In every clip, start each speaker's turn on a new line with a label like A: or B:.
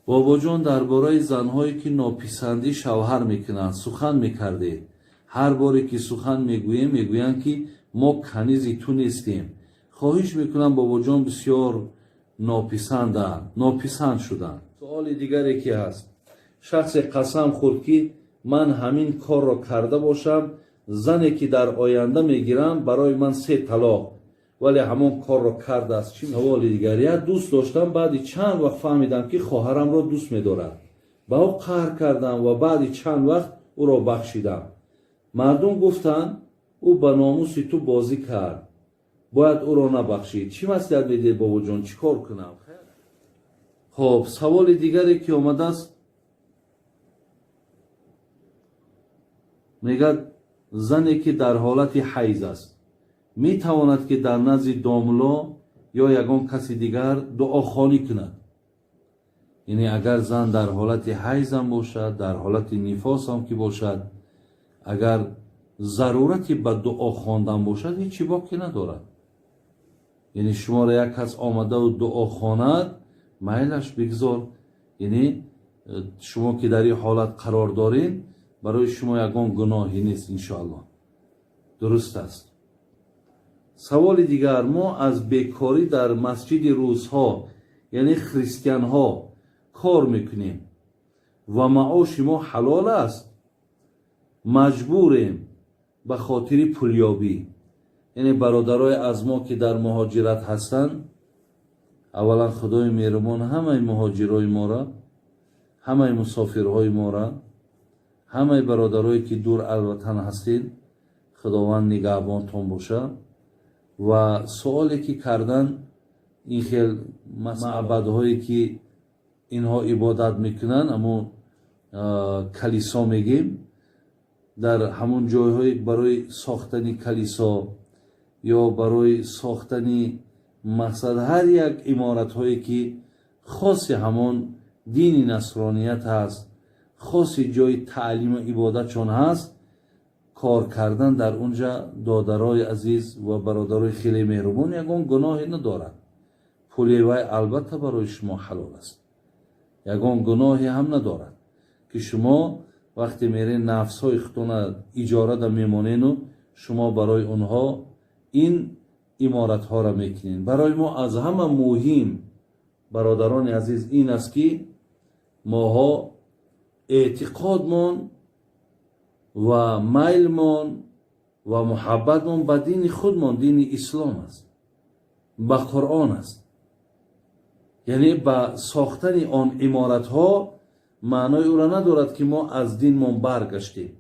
A: бобоҷон дар бораи занҳое ки нописандӣ шавҳар мекунанд сухан мекардед. ҳар боре ки сухан мегӯем мегӯянд ки мо канизи ту нестем. хоҳиш мекунам бобоҷон бисёр нописанд шуданд. суоли дигаре ки ҳаст, шахсе қасам хӯрд ки ман ҳамин корро карда бошам, зане ки дар оянда мегирам барои ман 3 талоқ, вале ҳамон корро кардааст. саволи дигар, як дӯст доштам, баъди чанд вақт фаҳмидам ки хоҳарамро дӯст медорад. ба ӯ қаҳр кардам ва баъди чанд вақт ӯро бахшидам. мардум гуфтанд ӯ ба номуси ту бозӣ кард, бояд ӯро набахшӣ. чӣ маслиҳат медиҳед бобоҷон, чӣ кор кунам? хоб, саволи дигаре ки омадааст, мегӯяд зане ки дар ҳолати ҳайз аст метавонад ки дар назди домуло ё ягон каси дигар дуохонӣ кунад. яъне агар зан дар ҳолати ҳайзам бошад, дар ҳолати нифосам ки бошад, агар зарурати ба дуо хондан бошад, ҳечи боқӣ надорад. яъне шуморо як кас омадаvu дуо хонад, майлаш бигзор. яъне шумо ки дар ин ҳолат қарор доред, барои шумо ягон гуноҳӣ нест. иншоаллоҳ дуруст аст. саволи дигар, мо аз бекорӣ дар масҷиди рӯзҳо, яъне христианҳо кор мекунем ва маоши мо ҳалол аст. маҷбурем ба хотири пулёбӣ. яъне бародарои аз мо ки дар муҳоҷират ҳастанд, аввалан худои меҳрубон ҳамаи муҳоҷирои моро, ҳамаи мусофирҳои моро, ҳамаи бародарое ки дур алватан ҳастед, худованд нигаҳбонтон бошад. ва суоле ки кардан, ин хел маъбадҳое ки инҳо ибодат мекунанд, аммо калисо мегем, дар ҳамон ҷойҳое барои сохтани калисо ё барои сохтани мақсад ҳар як иморатҳое ки хоси ҳамон дини насроният ҳаст, хоси ҷои таълиму ибодатшон ҳаст, кор кардан дар унҷа додарои азиз ва бародарои хеле меҳрубон ягон гуноҳе надорад. пули вай албатта барои шумо ҳалол аст. ягон гуноҳе ҳам надорад ки шумо вақте мерен нафсҳои худтона иҷорада мемонену шумо барои онҳо ин иморатҳоро мекунед. барои мо аз ҳама муҳим, бародарони азиз, ин аст ки моҳо эътиқодмон ва майлмон ва муҳаббатмон ба дини худмон, дини ислом аст, ба қуръон аст. яъне ба сохтани он иморатҳо маънои ӯро надорад ки мо аз динмон баргаштем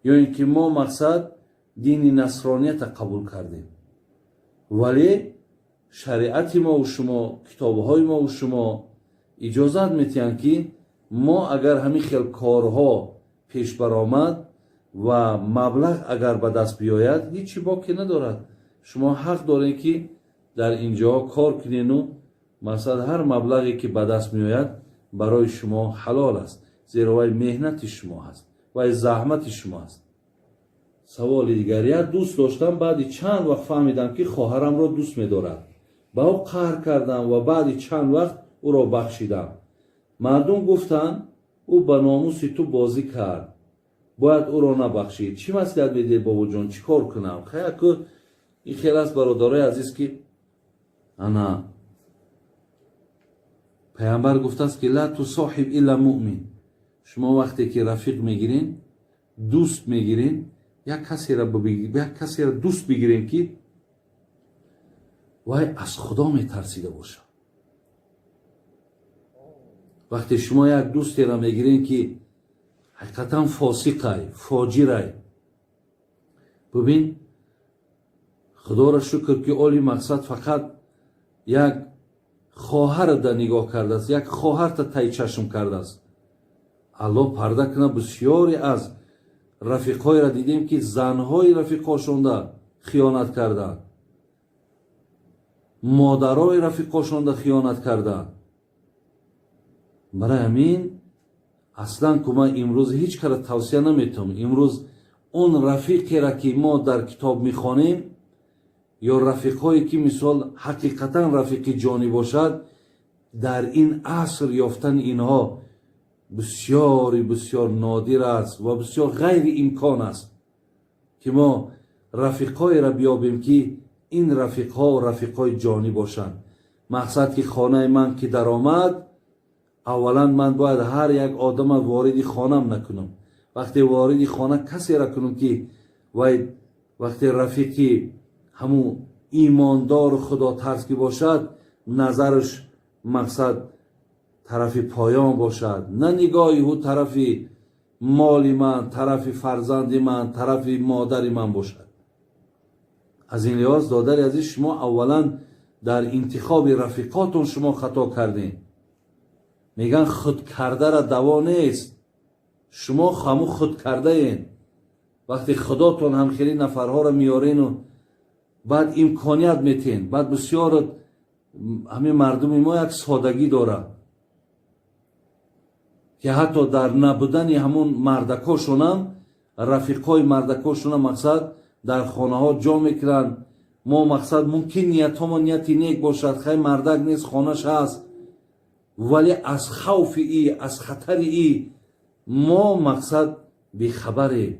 A: ё ин ки мо мақсад дини насронията қабул кардем. вале шариати мову шумо, китобҳои мову шумо иҷозат метиҳанд ки мо агар ҳамин хел корҳо пеш баромад ва маблағ агар ба даст биёяд, ҳечи боқӣ надорад. шумо ҳақ доред ки дар ин ҷоҳо кор кунену мақсад ҳар маблағе ки ба даст меояд барои шумо ҳалол аст, зеро вай меҳнати шумо ҳаст, вай заҳмати шумо аст. саволи дигар, як дӯст доштам, баъди чанд вақт фаҳмидам ки хоҳарамро дӯст медорад. ба ӯ қаҳр кардам ва баъди чанд вақт ӯро бахшидам. мардум гуфтанд ӯ ба номуси ту бозӣ кард, бояд ӯро набахшӣ. чӣ маслиҳат медиҳед бобоҷон, чӣ кор кунам? хаяку ин хел аст бародарои азиз ки ана пайғамбар гуфтааст ки ла тусоҳиб илла муъмин. шумо вақте ки рафиқ мегирен, дӯст мегирен, як касеро дӯст бигирен ки вай аз худо метарсида бошад. вақте шумо як дӯстеро мегирен ки ҳақиқатан фосиқай, фоҷирай, бубин худоро шукр ки оли мақсад фақат як хоҳарда нигоҳ кардааст, як хоҳарта тай чашм кардааст. аллоҳ парда кунад, бисёре аз рафиқҳоеро дидем ки занҳои рафиқошонда хиёнат карданд, модарои рафиқошонда хиёнат карданд. барои ҳамин аслан ку ман имрӯз ҳеҷ кара тавсия наметавонам. имрӯз он рафиқеро ки мо дар китоб мехонем یا رفیقایی که مثال حقیقتا رفیق جانی باشد، در این عصر یافتن اینها بسیار نادر است و بسیار غیر امکان است که ما رفیقای را بیابیم که این رفیقها و رفیقای جانی باشند. مقصد که خانه من که در آمد، اولا من باید هر یک آدم وارد خانم نکنم. وقتی وارد خانه کسی را کنم که وقتی رفیقی همون ایماندار خدا ترس که باشد، نظرش مقصد طرف پایان باشد، نه نگاهی او طرف مال من، طرف فرزند من، طرف مادر من باشد. از این لحاظ دادر عزیز، شما اولا در انتخاب رفیقاتون شما خطا کردین. میگن خود کرده را دوا نیست، شما همو خود کرده این. وقتی خداتون همخیلی نفرها را میارین و بعد امکانیت میتین، بعد بسیار همه مردم ما یک سادگی داره که حتی در نبودن همون مردکاشون هم، رفیقای مردکاشون هم مقصد در خانه ها جا میکنن. ما مقصد ممکن نیت ها ما نیتی نیک باشد، خیلی مردک نیست، خانهش هست، ولی از خوف ای، از خطر ای ما مقصد بیخبره.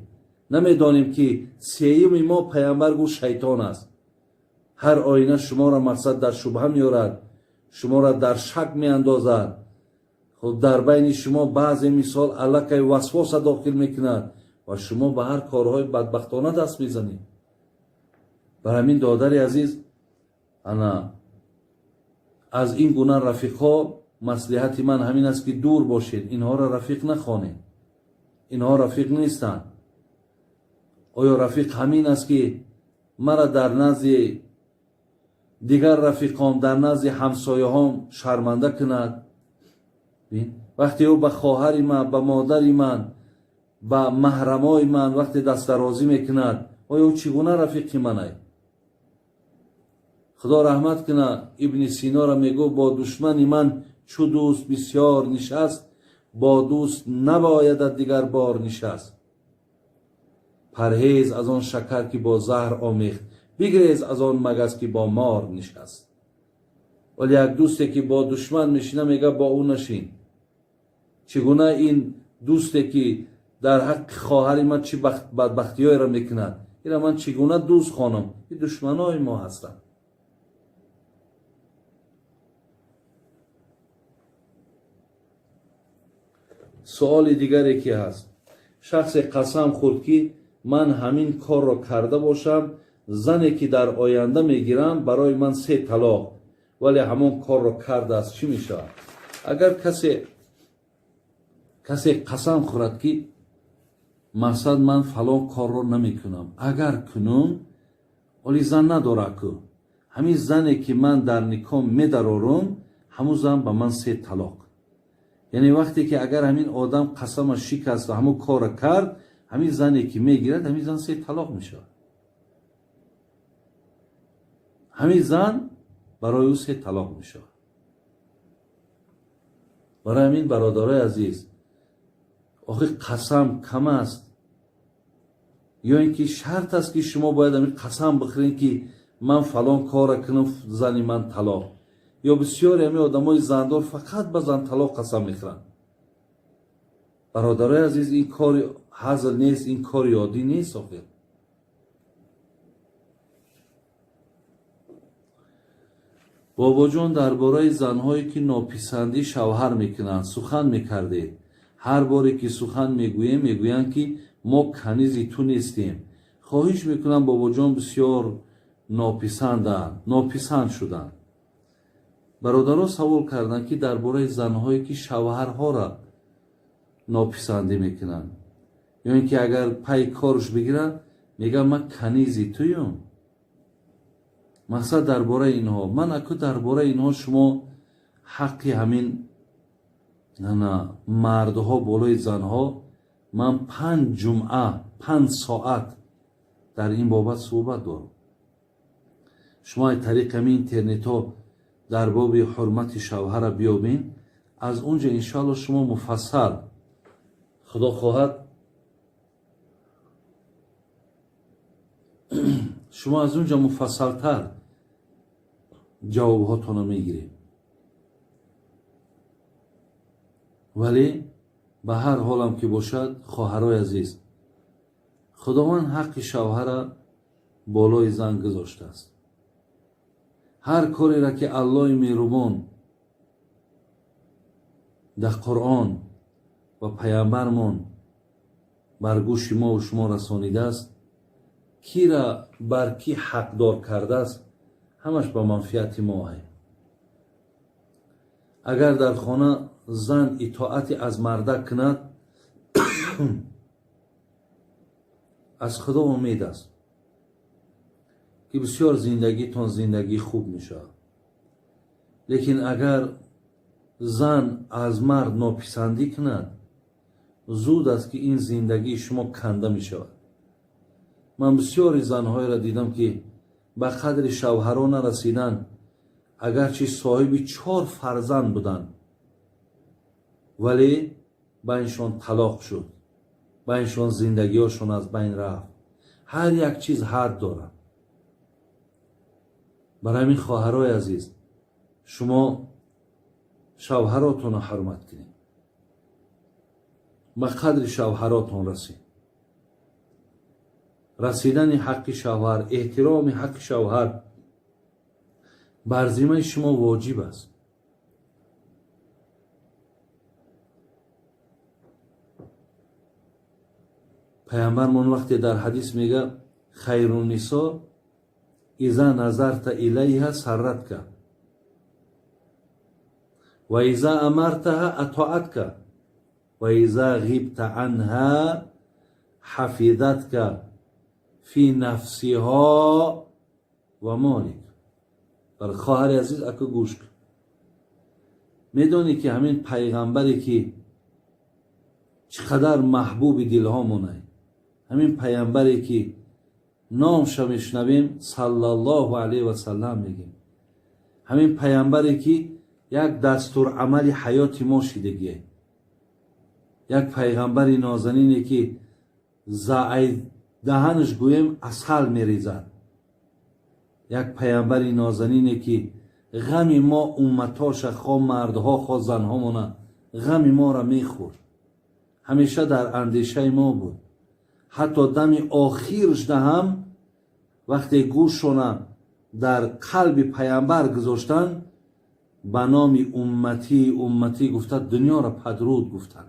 A: نمیدانیم که سیوم ما پیامبر گو شیطان است. هر آینه شما را مقصد در شبهه میارد، شما را در شک میاندازد. خود در بین شما بعضی مثال الکه وسواس داخل میکند و شما به هر کارهای بدبختانه دست میزنید. برای همین دادر عزیز، انا از این گونه رفیقها مصلحت من همین است که دور باشید. اینها را رفیق نخوانید، اینها رفیق نیستند. آیا رفیق همین است که مرا در نزد دیگر رفیقام، در نزد همسایه هم شرمنده کند؟ وقتی او به خواهر من، به مادر من، به محرمای من وقتی دست درازی میکند، آیا او چگونه رفیق منه؟ خدا رحمت کنه، ابن سینا را میگو با دشمن من چو دوست بسیار نشست، با دوست نباید دیگر بار نشست. پرهیز از آن شکر که با زهر آمیخت، بگریز از آن مگس که با مار نشست. ولی یک دوستی که با دشمن میشینه میگه با او نشین. چگونه این دوستی که در حق خواهر من چی بدبختی های را میکند، این من چگونه دوست خانم؟ این دشمن های ما هستند. سوال دیگری که هست، شخص قسم خورد که من همین کار را کرده باشم، زنی که در آینده میگیرم برای من 3 طلاق، ولی همون کار را کرده است، چی میشه؟ اگر کسی قسم خورد که مقصد من فلان کار را نمیکنم، اگر کنم ولی زن نداره که همین زنی که من در نکاح میدرارم، همون زن به من 3 طلاق. یعنی وقتی که اگر همین آدم قسم شکست و همون کار کرد، همین زنی که میگیرد، همین زن 3 طلاق میشه. همین زن برای او 3 طلاق میشه. برای همین برادرای عزیز، آخه قسم کم است یا اینکه شرط است که شما باید همین قسم بخورین که من فلان کار کنم زنی من طلاق؟ یا بسیاری همین آدمای زندار فقط به زن طلاق قسم میخورن. برادرای عزیز، این کار هزل نیست، این کار یادی نیست. آخه بابا جان درباره زنهایی که ناپسندی شوهر میکنند سخن میکردید. هر باری که سخن میگویند که ما کنیزی تو نیستیم. خواهش میکنم بابا جان، بسیار ناپسند شدن. برادرها سوال کردند که درباره زنهایی که شوهرها را ناپسندی میکنن، یا اینکه اگر پای کارش بگیرن میگن من کنیزی تویم. مقصد درباره اینها، من اکو درباره اینها شما حقی همین مردها بالای زنها، من 5 جمعه 5 ساعت در این بابت صحبت دارم. شما از طریق همین اینترنت ها در باب حرمت شوهر بیابین، از اونجا انشاءالله شما مفصل خدا خواهد شما از اونجا مفصلتر جوابهاتون رو میگیرید. ولی به هر حالم که باشد خواهرای عزیز، خداوند حق شوهر را بالای زن گذاشته است. هر کاری را که الله مهربان در قرآن و پیامبرمون بر گوش ما و شما رسانیده است، کی را بر کی حقدار کرده است، همش به منفعت ما است. اگر در خانه زن اطاعت از مرد کند از خدا امید است که بسیار زندگیتون زندگی خوب میشه. لیکن اگر زن از مرد ناپسندی کند، زود است که این زندگی شما کنده می شود. من بسیاری زنهای را دیدم که به قدر شوهران رسیدن، اگرچه صاحب 4 فرزند بودند، ولی با اینشان طلاق شد، با اینشان زندگیشون از بین رفت. هر یک چیز حد دارد. برای همین خواهرای عزیز، شما شوهراتون را حرمت کنید، به قدر شوهراتون رسید. رسیدن حق شوهر، احترام حق شوهر بر ذمه شما واجب است. پیامبرمون وقتی در حدیث میگه خیر النساء اذا نظرت الیها سرتک و اذا امرتها اطاعتک و اذا غبت عنها حفظتک فی نفسها و مالک. بر خواهر عزیز اکو گوش کن. میدونی که همین پیغمبری که چقدر محبوب دلها مونه، همین پیغمبری که نامش میشنویم صلی الله علیه و سلم میگیم، همین پیغمبری که یک دستور عمل حیات ما شدگیه، یک پیغمبر نازنینی که زعید دهنش گویم اصل میریزد، یک پیغمبر نازنینی که غم ما امتاش، خواه مردها خواه زنها مونه، غم ما را میخورد، همیشه در اندیشه ما بود. حتی دم آخیرش هم وقتی گوششون در قلب پیامبر گذاشتن، به نام امتی امتی گفتن، دنیا را پدرود گفتن.